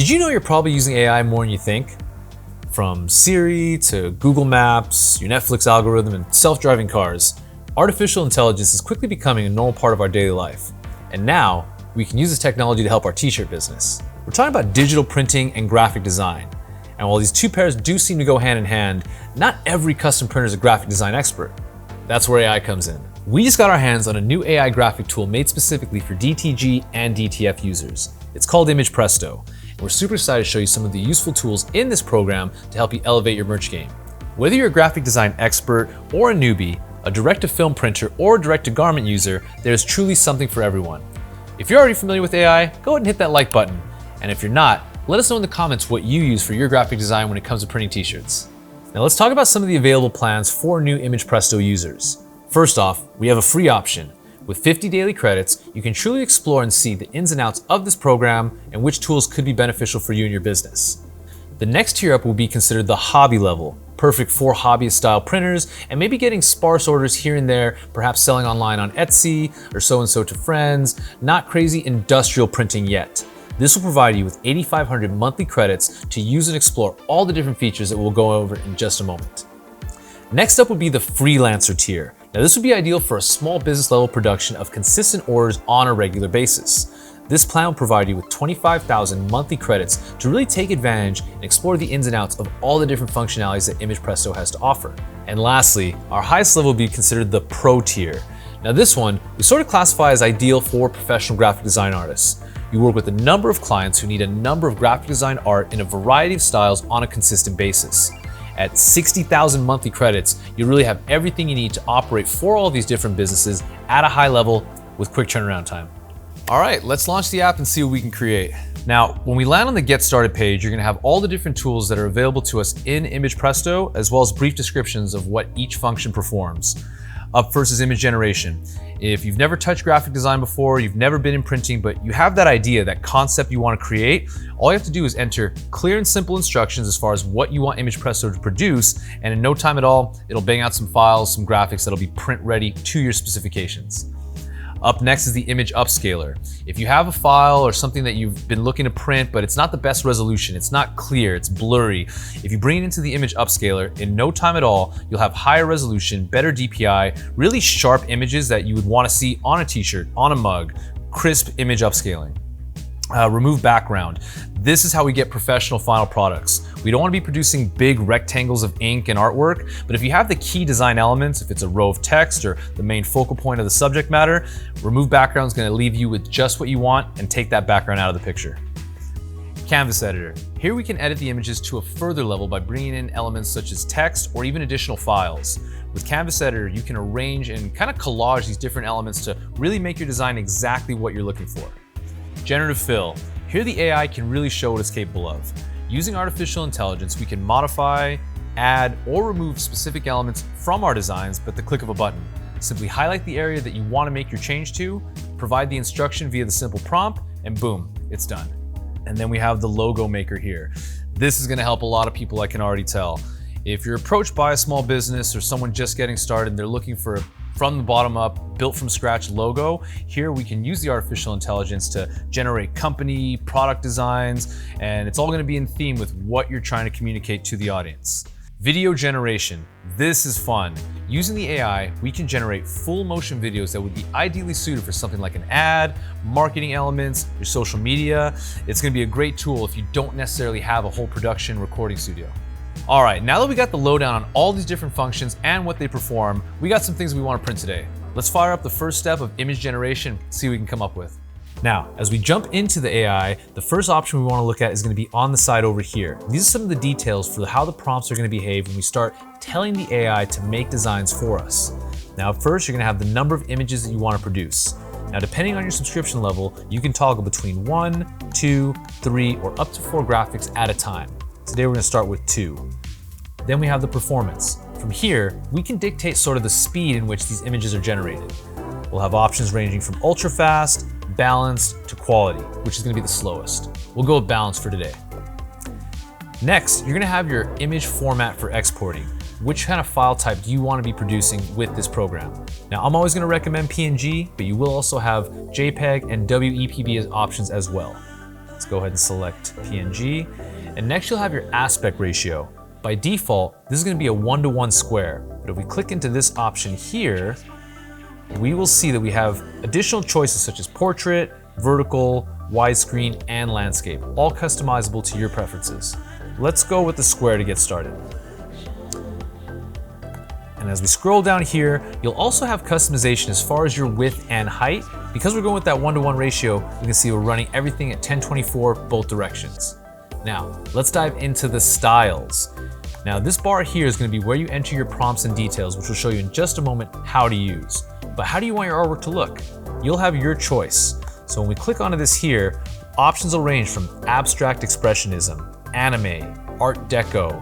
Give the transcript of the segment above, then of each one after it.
Did you know you're probably using AI more than you think? From Siri to Google Maps, your Netflix algorithm, and self-driving cars, artificial intelligence is quickly becoming a normal part of our daily life. And now, we can use this technology to help our t-shirt business. We're talking about digital printing and graphic design. And while these two pairs do seem to go hand in hand, not every custom printer is a graphic design expert. That's where AI comes in. We just got our hands on a new AI graphic tool made specifically for DTG and DTF users. It's called Image Presto. And we're super excited to show you some of the useful tools in this program to help you elevate your merch game. Whether you're a graphic design expert or a newbie, a direct-to-film printer or a direct-to-garment user, there's truly something for everyone. If you're already familiar with AI, go ahead and hit that like button. And if you're not, let us know in the comments what you use for your graphic design when it comes to printing t-shirts. Now let's talk about some of the available plans for new Image Presto users. First off, we have a free option. With 50 daily credits, you can truly explore and see the ins and outs of this program and which tools could be beneficial for you and your business. The next tier up will be considered the hobby level, perfect for hobbyist style printers and maybe getting sparse orders here and there, perhaps selling online on Etsy or so-and-so to friends, not crazy industrial printing yet. This will provide you with 8,500 monthly credits to use and explore all the different features that we'll go over in just a moment. Next up would be the freelancer tier. Now this would be ideal for a small business level production of consistent orders on a regular basis. This plan will provide you with 25,000 monthly credits to really take advantage and explore the ins and outs of all the different functionalities that Image Presto has to offer. And lastly, our highest level would be considered the pro tier. Now this one, we sort of classify as ideal for professional graphic design artists. You work with a number of clients who need a number of graphic design art in a variety of styles on a consistent basis. At 60,000 monthly credits, you really have everything you need to operate for all these different businesses at a high level with quick turnaround time. All right, let's launch the app and see what we can create. Now, when we land on the Get Started page, you're gonna have all the different tools that are available to us in Image Presto, as well as brief descriptions of what each function performs. Up first is image generation. If you've never touched graphic design before, you've never been in printing, but you have that idea, that concept you want to create, all you have to do is enter clear and simple instructions as far as what you want Image Presto to produce, and in no time at all, it'll bang out some files, some graphics that'll be print ready to your specifications. Up next is the image upscaler. If you have a file or something that you've been looking to print, but it's not the best resolution, it's not clear, it's blurry, if you bring it into the image upscaler, in no time at all, you'll have higher resolution, better DPI, really sharp images that you would want to see on a t-shirt, on a mug, crisp image upscaling. Remove background. This is how we get professional final products. We don't want to be producing big rectangles of ink and artwork, but if you have the key design elements, if it's a row of text or the main focal point of the subject matter, remove background is going to leave you with just what you want and take that background out of the picture. Canvas editor. Here we can edit the images to a further level by bringing in elements such as text or even additional files. With Canvas editor, you can arrange and kind of collage these different elements to really make your design exactly what you're looking for. Generative fill. Here the AI can really show what it's capable of. Using artificial intelligence, we can modify, add, or remove specific elements from our designs with the click of a button. Simply highlight the area that you want to make your change to, provide the instruction via the simple prompt, and boom, it's done. And then we have the logo maker here. This is going to help a lot of people, I can already tell. If you're approached by a small business or someone just getting started and they're looking for a from the bottom up, built from scratch logo, here we can use the artificial intelligence to generate company, product designs, and it's all gonna be in theme with what you're trying to communicate to the audience. Video generation. This is fun. Using the AI, we can generate full motion videos that would be ideally suited for something like an ad, marketing elements, your social media. It's gonna be a great tool if you don't necessarily have a whole production recording studio. All right, now that we got the lowdown on all these different functions and what they perform, we got some things we want to print today. Let's fire up the first step of image generation, see what we can come up with. Now, as we jump into the AI, the first option we want to look at is going to be on the side over here. These are some of the details for how the prompts are going to behave when we start telling the AI to make designs for us. Now, first, you're going to have the number of images that you want to produce. Now, depending on your subscription level, you can toggle between 1, 2, 3, or up to 4 graphics at a time. Today we're going to start with 2. Then we have the performance. From here, we can dictate sort of the speed in which these images are generated. We'll have options ranging from ultra fast, balanced, to quality, which is going to be the slowest. We'll go with balanced for today. Next, you're going to have your image format for exporting. Which kind of file type do you want to be producing with this program? Now, I'm always going to recommend PNG, but you will also have JPEG and WEPB as options as well. Let's go ahead and select PNG. And next you'll have your aspect ratio. By default, this is going to be a 1:1 square. But if we click into this option here, we will see that we have additional choices such as portrait, vertical, widescreen, and landscape, all customizable to your preferences. Let's go with the square to get started. And as we scroll down here, you'll also have customization as far as your width and height. Because we're going with that 1:1 ratio, you can see we're running everything at 1024 both directions. Now, let's dive into the styles. Now, this bar here is going to be where you enter your prompts and details, which we'll show you in just a moment how to use. But how do you want your artwork to look? You'll have your choice. So when we click onto this here, options will range from abstract expressionism, anime, art deco,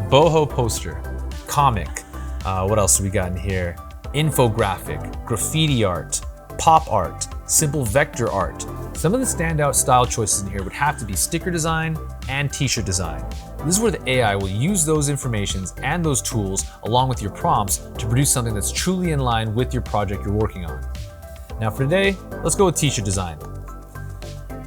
boho poster, comic, what else do we got in here? Infographic, graffiti art, pop art, simple vector art. Some of the standout style choices in here would have to be sticker design and t-shirt design. This is where the AI will use those informations and those tools along with your prompts to produce something that's truly in line with your project you're working on. Now for today, let's go with t-shirt design.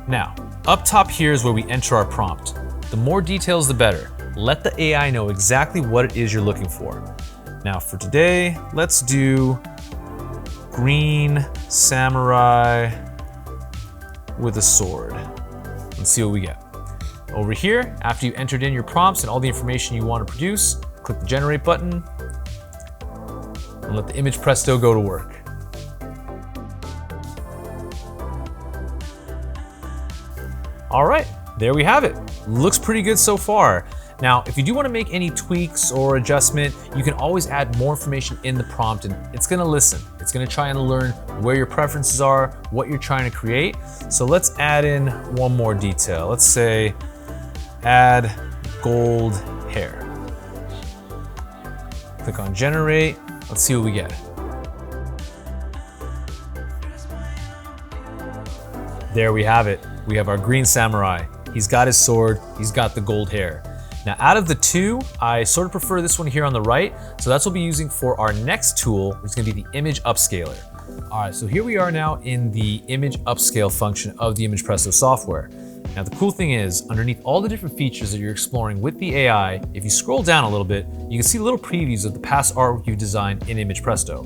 Now, up top here is where we enter our prompt. The more details, the better. Let the AI know exactly what it is you're looking for. Now for today, let's do green samurai with a sword. Let's see what we get. Over here, after you entered in your prompts and all the information you want to produce, click the generate button and let the Image Presto go to work. All right, there we have it. Looks pretty good so far. Now, if you do want to make any tweaks or adjustment, you can always add more information in the prompt and it's going to listen. It's going to try and learn where your preferences are, what you're trying to create. So let's add in one more detail. Let's say add gold hair. Click on generate. Let's see what we get. There we have it. We have our green samurai. He's got his sword. He's got the gold hair. Now, out of the two, I sort of prefer this one here on the right. So that's what we'll be using for our next tool, which is going to be the image upscaler. All right, so here we are now in the image upscale function of the Image Presto software. Now, the cool thing is, underneath all the different features that you're exploring with the AI, if you scroll down a little bit, you can see little previews of the past artwork you've designed in Image Presto.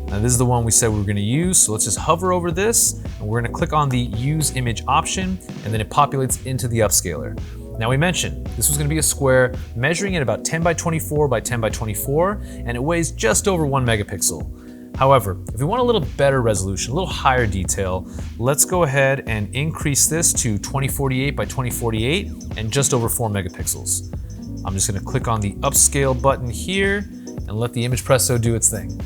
Now, this is the one we said we were going to use, so let's just hover over this, and we're going to click on the Use Image option, and then it populates into the upscaler. Now, we mentioned this was going to be a square measuring at about 10 by 24 by 10 by 24, and it weighs just over 1 megapixel. However, if we want a little better resolution, a little higher detail, let's go ahead and increase this to 2048 by 2048 and just over 4 megapixels. I'm just going to click on the upscale button here and let the Image Presto do its thing.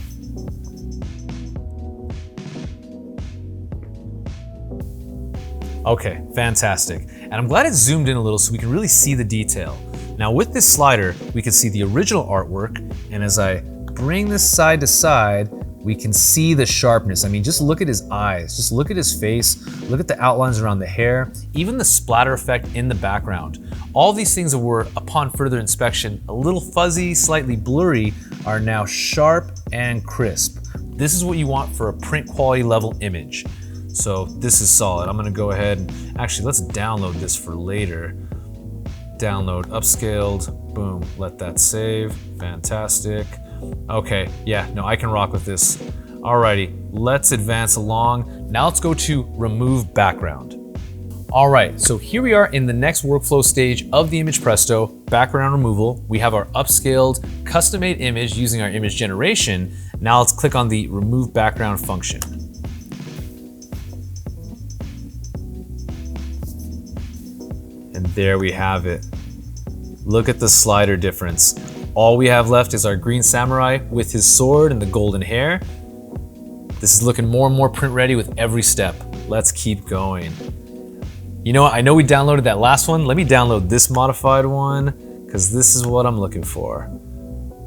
Okay, fantastic. And I'm glad it zoomed in a little so we can really see the detail. Now with this slider, we can see the original artwork, and as I bring this side to side, we can see the sharpness. I mean, just look at his eyes, just look at his face, look at the outlines around the hair, even the splatter effect in the background. All these things that were, upon further inspection, a little fuzzy, slightly blurry, are now sharp and crisp. This is what you want for a print quality level image. So this is solid. I'm gonna go ahead and actually let's download this for later. Download upscaled, boom, let that save, fantastic. Okay, yeah, no, I can rock with this. Alrighty, let's advance along. Now let's go to remove background. All right, so here we are in the next workflow stage of the Image Presto, background removal. We have our upscaled, custom-made image using our image generation. Now let's click on the remove background function. And there we have it. Look at the slider difference. All we have left is our green samurai with his sword and the golden hair. This is looking more and more print ready with every step. Let's keep going. You know what? I know we downloaded that last one. Let me download this modified one because this is what I'm looking for.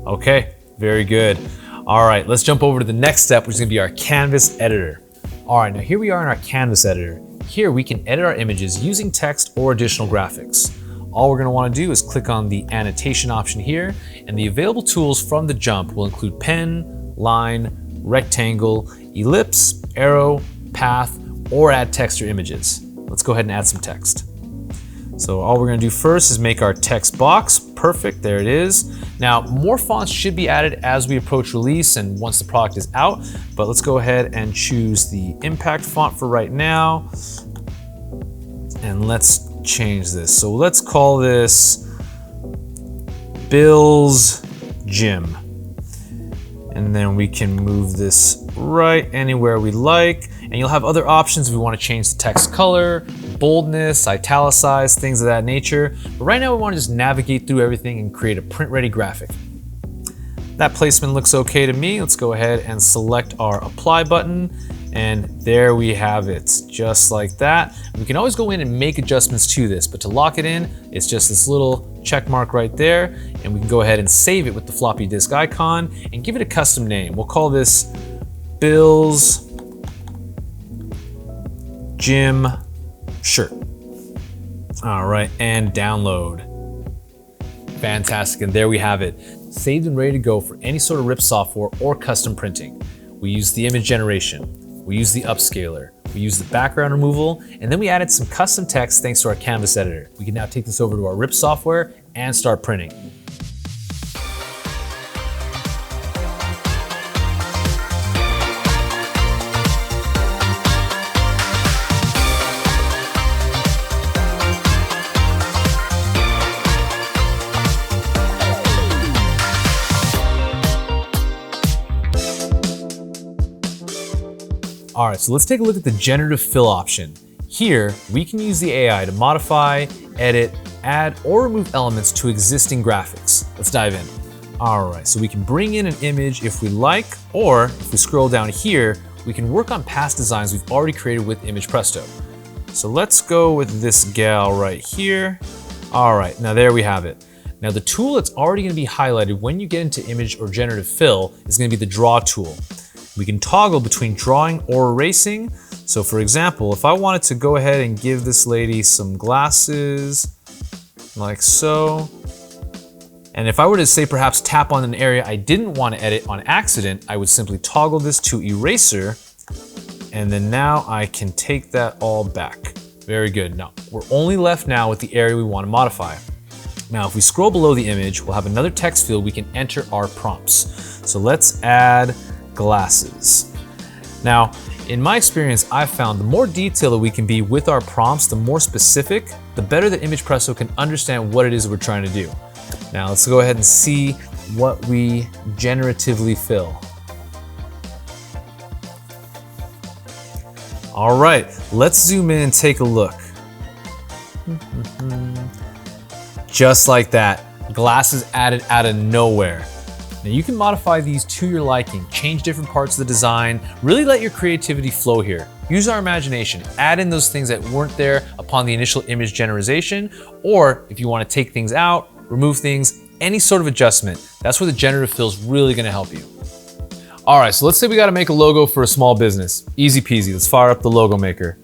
Okay, very good. All right, let's jump over to the next step, which is gonna be our canvas editor. All right, now here we are in our canvas editor. Here we can edit our images using text or additional graphics. All we're going to want to do is click on the annotation option here, and the available tools from the jump will include pen, line, rectangle, ellipse, arrow, path, or add text or images. Let's go ahead and add some text. So all we're gonna do first is make our text box. Perfect, there it is. Now, more fonts should be added as we approach release and once the product is out, but let's go ahead and choose the impact font for right now. And let's change this. So let's call this Bill's Gym. And then we can move this right anywhere we like. And you'll have other options if we want to change the text color, boldness, italicize, things of that nature. But right now we want to just navigate through everything and create a print-ready graphic. That placement looks okay to me. Let's go ahead and select our apply button. And there we have it, just like that. We can always go in and make adjustments to this, but to lock it in, it's just this little check mark right there, and we can go ahead and save it with the floppy disk icon and give it a custom name. We'll call this Bill's Gym Shirt. All right, and download. Fantastic, and there we have it. Saved and ready to go for any sort of RIP software or custom printing. We use the image generation. We use the upscaler, we use the background removal, and then we added some custom text thanks to our Canvas editor. We can now take this over to our RIP software and start printing. All right, so let's take a look at the generative fill option. Here, we can use the AI to modify, edit, add, or remove elements to existing graphics. Let's dive in. All right, so we can bring in an image if we like, or if we scroll down here, we can work on past designs we've already created with Image Presto. So let's go with this gal right here. All right, now there we have it. Now the tool that's already gonna be highlighted when you get into image or generative fill is gonna be the draw tool. We can toggle between drawing or erasing. So for example, if I wanted to go ahead and give this lady some glasses, like so, and if I were to say perhaps tap on an area I didn't want to edit on accident, I would simply toggle this to eraser, and then now I can take that all back. Very good. Now, we're only left now with the area we want to modify. Now, if we scroll below the image, we'll have another text field we can enter our prompts. So let's add glasses. Now, in my experience, I've found the more detailed that we can be with our prompts, the more specific, the better that Image Presto can understand what it is we're trying to do. Now, let's go ahead and see what we generatively fill. All right, let's zoom in and take a look. Just like that, glasses added out of nowhere. Now you can modify these to your liking, change different parts of the design, really let your creativity flow here. Use our imagination, add in those things that weren't there upon the initial image generation, or if you want to take things out, remove things, any sort of adjustment, that's where the generative fill is really gonna help you. All right, so let's say we gotta make a logo for a small business. Easy peasy, let's fire up the logo maker.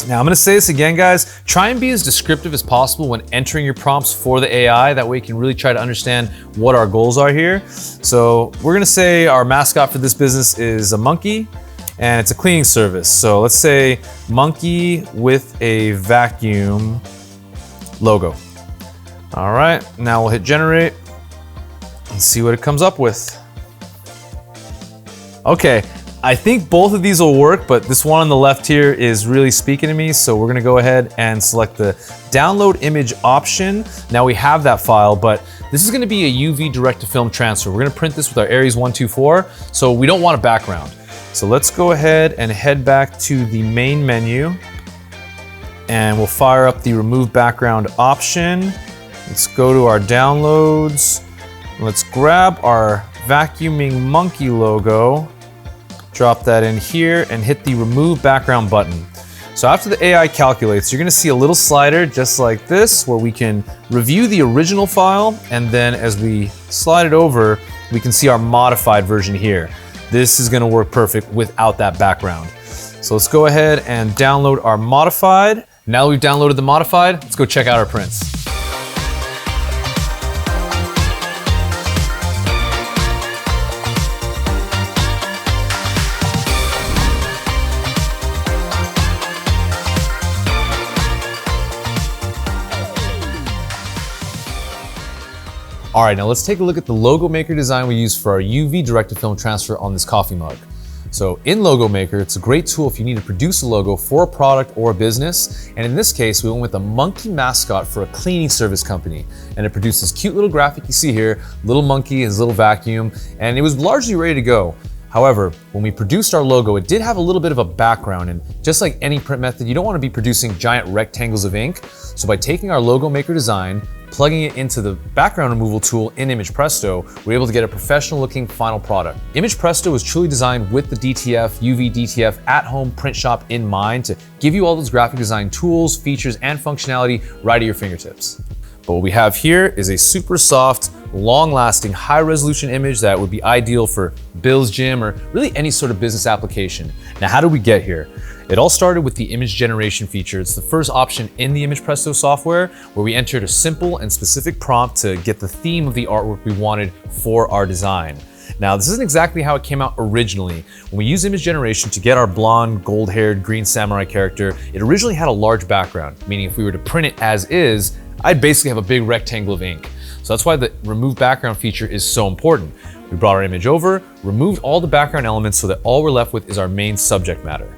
Now I'm gonna say this again, guys, try and be as descriptive as possible when entering your prompts for the AI. That way you can really try to understand what our goals are here. So we're gonna say our mascot for this business is a monkey and it's a cleaning service. So let's say monkey with a vacuum logo. All right, now we'll hit generate and see what it comes up with. Okay. I think both of these will work, but this one on the left here is really speaking to me. So we're gonna go ahead and select the download image option. Now we have that file, but this is gonna be a UV direct to film transfer. We're gonna print this with our Aries 124, so we don't want a background. So let's go ahead and head back to the main menu and we'll fire up the remove background option. Let's go to our downloads. Let's grab our vacuuming monkey logo. Drop that in here and hit the remove background button. So after the AI calculates, you're gonna see a little slider just like this where we can review the original file, and then as we slide it over, we can see our modified version here. This is gonna work perfect without that background. So let's go ahead and download our modified. Now that we've downloaded the modified, let's go check out our prints. All right, now let's take a look at the logo maker design we use for our UV direct-to-film transfer on this coffee mug. So in Logo Maker, it's a great tool if you need to produce a logo for a product or a business. And in this case, we went with a monkey mascot for a cleaning service company. And it produced this cute little graphic you see here, little monkey, his little vacuum, and it was largely ready to go. However, when we produced our logo, it did have a little bit of a background, and just like any print method, you don't want to be producing giant rectangles of ink. So by taking our Logo Maker design, plugging it into the background removal tool in Image Presto, we're able to get a professional looking final product. Image Presto was truly designed with the DTF, UV DTF at-home print shop in mind to give you all those graphic design tools, features, and functionality right at your fingertips. But what we have here is a super soft, long-lasting, high-resolution image that would be ideal for Bill's Gym or really any sort of business application. Now, how did we get here? It all started with the image generation feature. It's the first option in the Image Presto software where we entered a simple and specific prompt to get the theme of the artwork we wanted for our design. Now, this isn't exactly how it came out originally. When we used image generation to get our blonde, gold-haired, green samurai character, it originally had a large background, meaning if we were to print it as is, I'd basically have a big rectangle of ink. So that's why the remove background feature is so important. We brought our image over, removed all the background elements so that all we're left with is our main subject matter.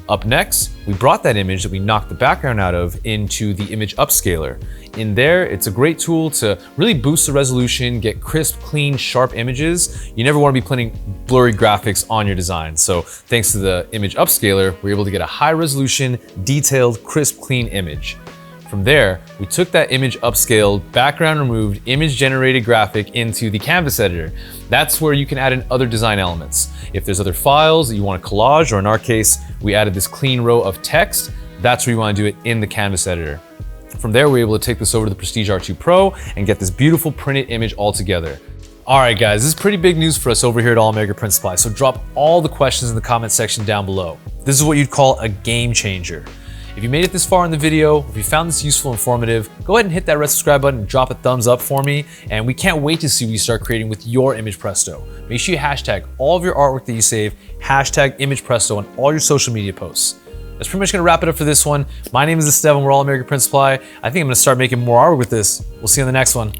Up next, we brought that image that we knocked the background out of into the image upscaler. In there, it's a great tool to really boost the resolution, get crisp, clean, sharp images. You never want to be putting blurry graphics on your design. So thanks to the image upscaler, we're able to get a high resolution, detailed, crisp, clean image. From there, we took that image upscaled, background removed, image generated graphic into the canvas editor. That's where you can add in other design elements. If there's other files that you want to collage, or in our case, we added this clean row of text, that's where you want to do it in the canvas editor. From there, we're able to take this over to the Prestige R2 Pro and get this beautiful printed image all together. All right, guys, this is pretty big news for us over here at All American Print Supply, so drop all the questions in the comment section down below. This is what you'd call a game changer. If you made it this far in the video, if you found this useful and informative, go ahead and hit that red subscribe button and drop a thumbs up for me. And we can't wait to see what you start creating with your Image Presto. Make sure you hashtag all of your artwork that you save, hashtag Image Presto on all your social media posts. That's pretty much gonna wrap it up for this one. My name is Esteban, we're All American Print Supply. I think I'm gonna start making more artwork with this. We'll see you on the next one.